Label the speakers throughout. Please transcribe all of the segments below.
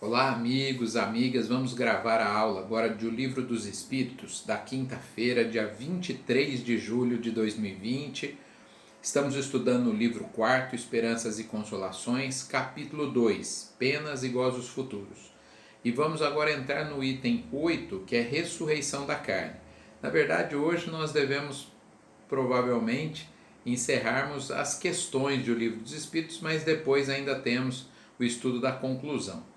Speaker 1: Olá, amigos, amigas. Vamos gravar a aula agora do Livro dos Espíritos, da quinta-feira, dia 23 de julho de 2020. Estamos estudando o livro 4, Esperanças e Consolações, capítulo 2, Penas e Gozos Futuros. E vamos agora entrar no item 8, que é Ressurreição da Carne. Na verdade, hoje nós devemos, provavelmente, encerrarmos as questões do Livro dos Espíritos, mas depois ainda temos o estudo da conclusão.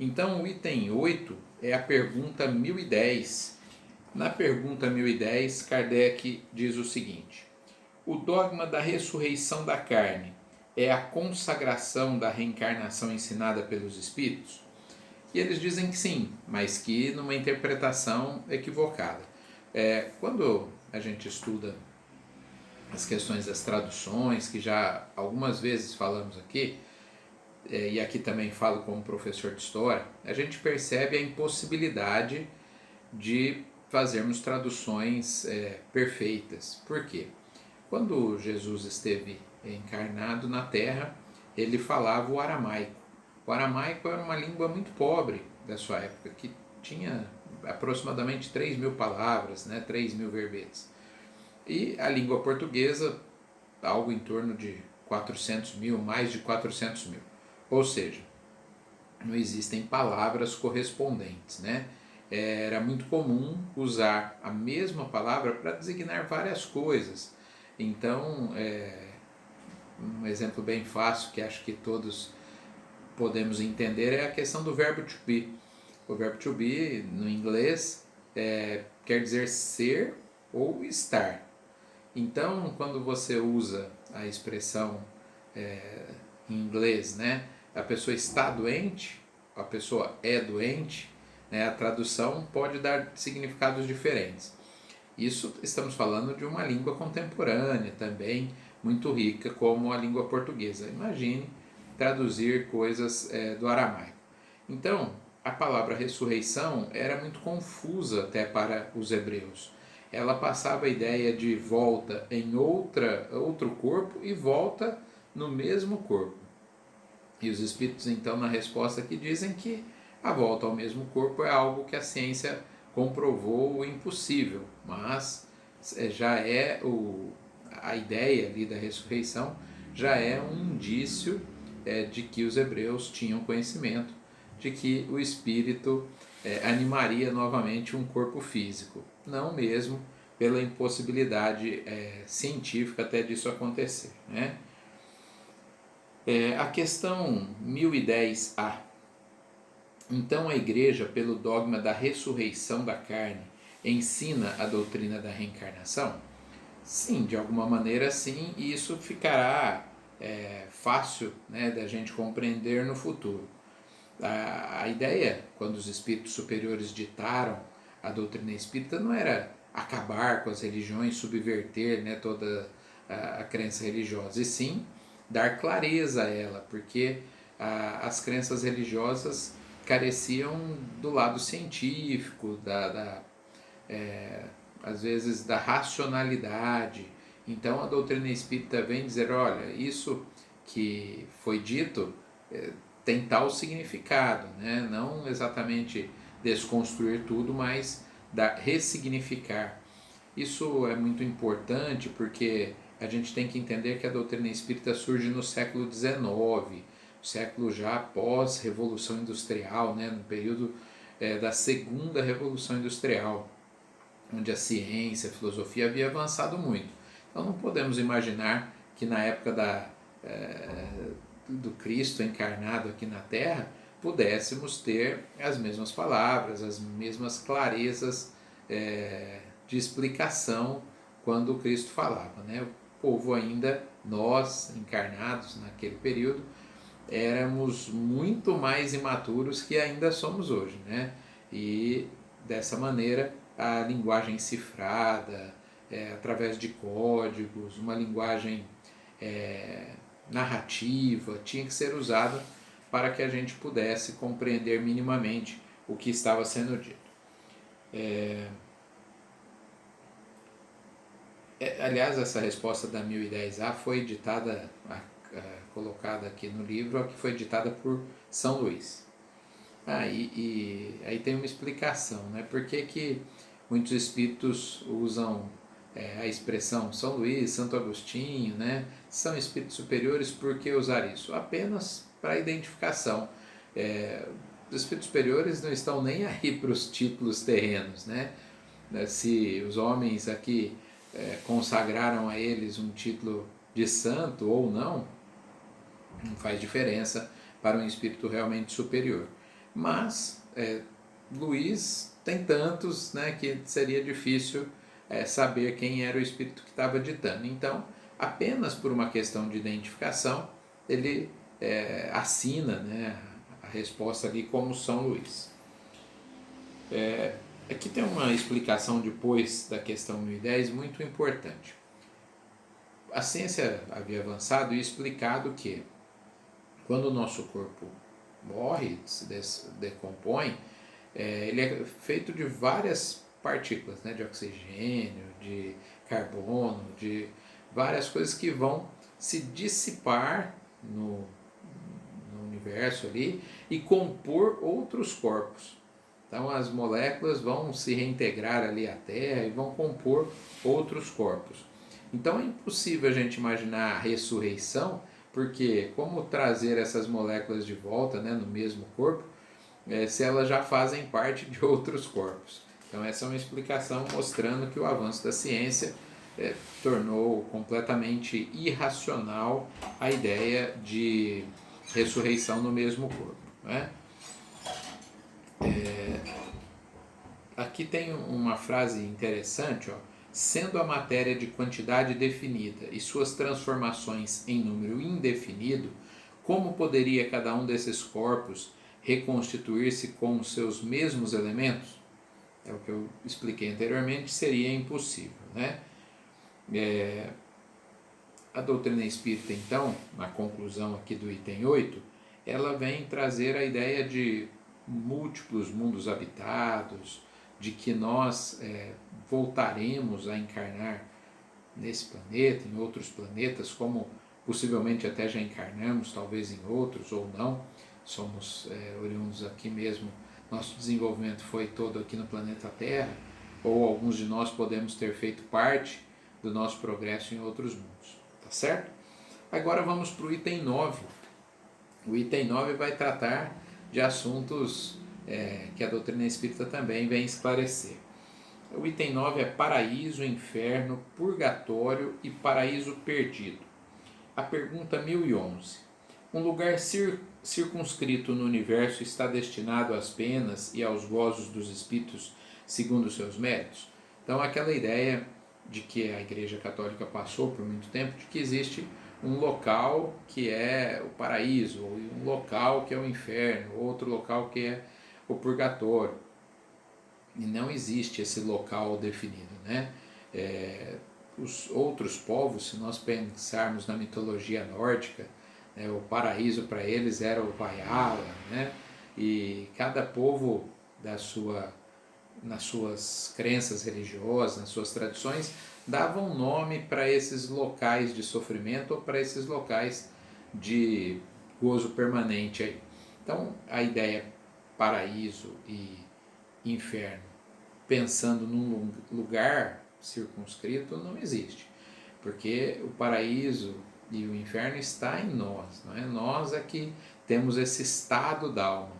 Speaker 1: Então, o item 8 é a pergunta 1010. Na pergunta 1010, Kardec diz o seguinte: o dogma da ressurreição da carne é a consagração da reencarnação ensinada pelos espíritos? E eles dizem que sim, mas que numa interpretação equivocada. Quando a gente estuda as questões das traduções, que já algumas vezes falamos aqui, e aqui também falo como professor de história, a gente percebe a impossibilidade de fazermos traduções perfeitas. Por quê? Quando Jesus esteve encarnado na Terra, ele falava o aramaico. O aramaico era uma língua muito pobre da sua época, que tinha aproximadamente 3.000 palavras, 3.000 verbetes. E a língua portuguesa, algo em torno de 400.000, mais de 400.000. Ou seja, não existem palavras correspondentes, Era muito comum usar a mesma palavra para designar várias coisas. Então, um exemplo bem fácil que acho que todos podemos entender é a questão do verbo to be. O verbo to be, no inglês, quer dizer ser ou estar. Então, quando você usa a expressão em inglês, a pessoa está doente, a pessoa é doente, a tradução pode dar significados diferentes. Isso estamos falando de uma língua contemporânea também, muito rica, como a língua portuguesa. Imagine traduzir coisas do aramaico. Então, a palavra ressurreição era muito confusa até para os hebreus. Ela passava a ideia de volta em outro corpo e volta no mesmo corpo. E os espíritos, então, na resposta aqui dizem que a volta ao mesmo corpo é algo que a ciência comprovou impossível, mas já a ideia ali da ressurreição já é um indício de que os hebreus tinham conhecimento de que o espírito animaria novamente um corpo físico, não mesmo pela impossibilidade científica até disso acontecer, a questão 1010A. Então a Igreja, pelo dogma da ressurreição da carne, ensina a doutrina da reencarnação? Sim, de alguma maneira sim, e isso ficará fácil da gente compreender no futuro. A ideia, quando os espíritos superiores ditaram a doutrina espírita, não era acabar com as religiões, subverter toda a crença religiosa, e sim dar clareza a ela, porque as crenças religiosas careciam do lado científico, às vezes da racionalidade. Então a doutrina espírita vem dizer, olha, isso que foi dito tem tal significado, não exatamente desconstruir tudo, mas ressignificar. Isso é muito importante porque a gente tem que entender que a doutrina espírita surge no século XIX, século já após Revolução Industrial, no período da segunda Revolução Industrial, onde a ciência, a filosofia havia avançado muito. Então não podemos imaginar que na época do Cristo encarnado aqui na Terra pudéssemos ter as mesmas palavras, as mesmas clarezas de explicação quando o Cristo falava. O povo ainda, nós encarnados naquele período, éramos muito mais imaturos que ainda somos hoje, E dessa maneira a linguagem cifrada, através de códigos, uma linguagem narrativa, tinha que ser usada para que a gente pudesse compreender minimamente o que estava sendo dito. Aliás, essa resposta da 1010A foi colocada aqui no livro, que foi ditada por São Luís. Aí tem uma explicação, né? Por que que muitos espíritos usam a expressão São Luís, Santo Agostinho, né? São espíritos superiores, por que usar isso? Apenas para identificação. Os espíritos superiores não estão nem aí para os títulos terrenos, né? Se os homens aqui consagraram a eles um título de santo ou não faz diferença para um espírito realmente superior. Mas Luís tem tantos, né, que seria difícil saber quem era o espírito que estava ditando. Então, apenas por uma questão de identificação, ele assina, né, a resposta ali como São Luís. Aqui tem uma explicação depois da questão 1010 muito importante. A ciência havia avançado e explicado que quando o nosso corpo morre, se decompõe, ele é feito de várias partículas, né, de oxigênio, de carbono, de várias coisas que vão se dissipar no universo ali e compor outros corpos. Então as moléculas vão se reintegrar ali à Terra e vão compor outros corpos. Então é impossível a gente imaginar a ressurreição, porque como trazer essas moléculas de volta, né, no mesmo corpo, se elas já fazem parte de outros corpos. Então essa é uma explicação mostrando que o avanço da ciência tornou completamente irracional a ideia de ressurreição no mesmo corpo, né? Aqui tem uma frase interessante, ó. Sendo a matéria de quantidade definida e suas transformações em número indefinido, como poderia cada um desses corpos reconstituir-se com os seus mesmos elementos? É o que eu expliquei anteriormente, seria impossível, né? A doutrina espírita, então, na conclusão aqui do item 8, ela vem trazer a ideia de múltiplos mundos habitados, de que nós voltaremos a encarnar nesse planeta, em outros planetas, como possivelmente até já encarnamos, talvez em outros ou não, somos oriundos aqui mesmo, nosso desenvolvimento foi todo aqui no planeta Terra, ou alguns de nós podemos ter feito parte do nosso progresso em outros mundos, tá certo? Agora vamos para o item 9. O item 9 vai tratar de assuntos que a doutrina espírita também vem esclarecer. O item 9 é paraíso, inferno, purgatório e paraíso perdido. A pergunta 1011. Um lugar circunscrito no universo está destinado às penas e aos gozos dos espíritos segundo seus méritos? Então, aquela ideia de que a Igreja Católica passou por muito tempo, de que existe um local que é o paraíso, um local que é o inferno, outro local que é o purgatório. E não existe esse local definido, né? Os outros povos, se nós pensarmos na mitologia nórdica, o paraíso para eles era o Valhalla, né? E cada povo nas suas crenças religiosas, nas suas tradições, dava um nome para esses locais de sofrimento ou para esses locais de gozo permanente aí. Então a ideia paraíso e inferno, pensando num lugar circunscrito, não existe, porque o paraíso e o inferno está em nós, não é? Nós é que temos esse estado da alma.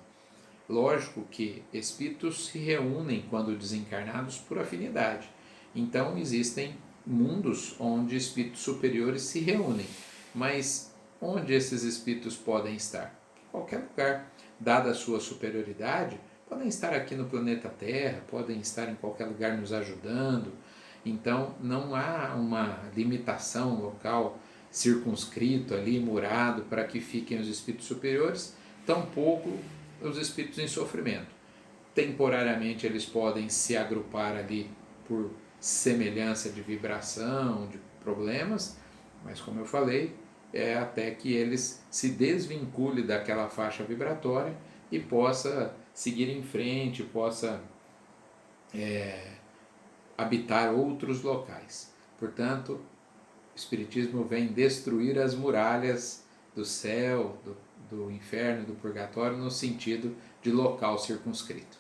Speaker 1: Lógico que espíritos se reúnem quando desencarnados por afinidade, então existem mundos onde espíritos superiores se reúnem, mas onde esses espíritos podem estar? Em qualquer lugar, dada a sua superioridade, podem estar aqui no planeta Terra, podem estar em qualquer lugar nos ajudando. Então não há uma limitação local circunscrito ali, murado, para que fiquem os espíritos superiores, tampouco os espíritos em sofrimento. Temporariamente eles podem se agrupar ali por semelhança de vibração, de problemas, mas como eu falei, até que eles se desvinculem daquela faixa vibratória e possa seguir em frente, possa habitar outros locais. Portanto, o Espiritismo vem destruir as muralhas do céu, do inferno, do purgatório, no sentido de local circunscrito.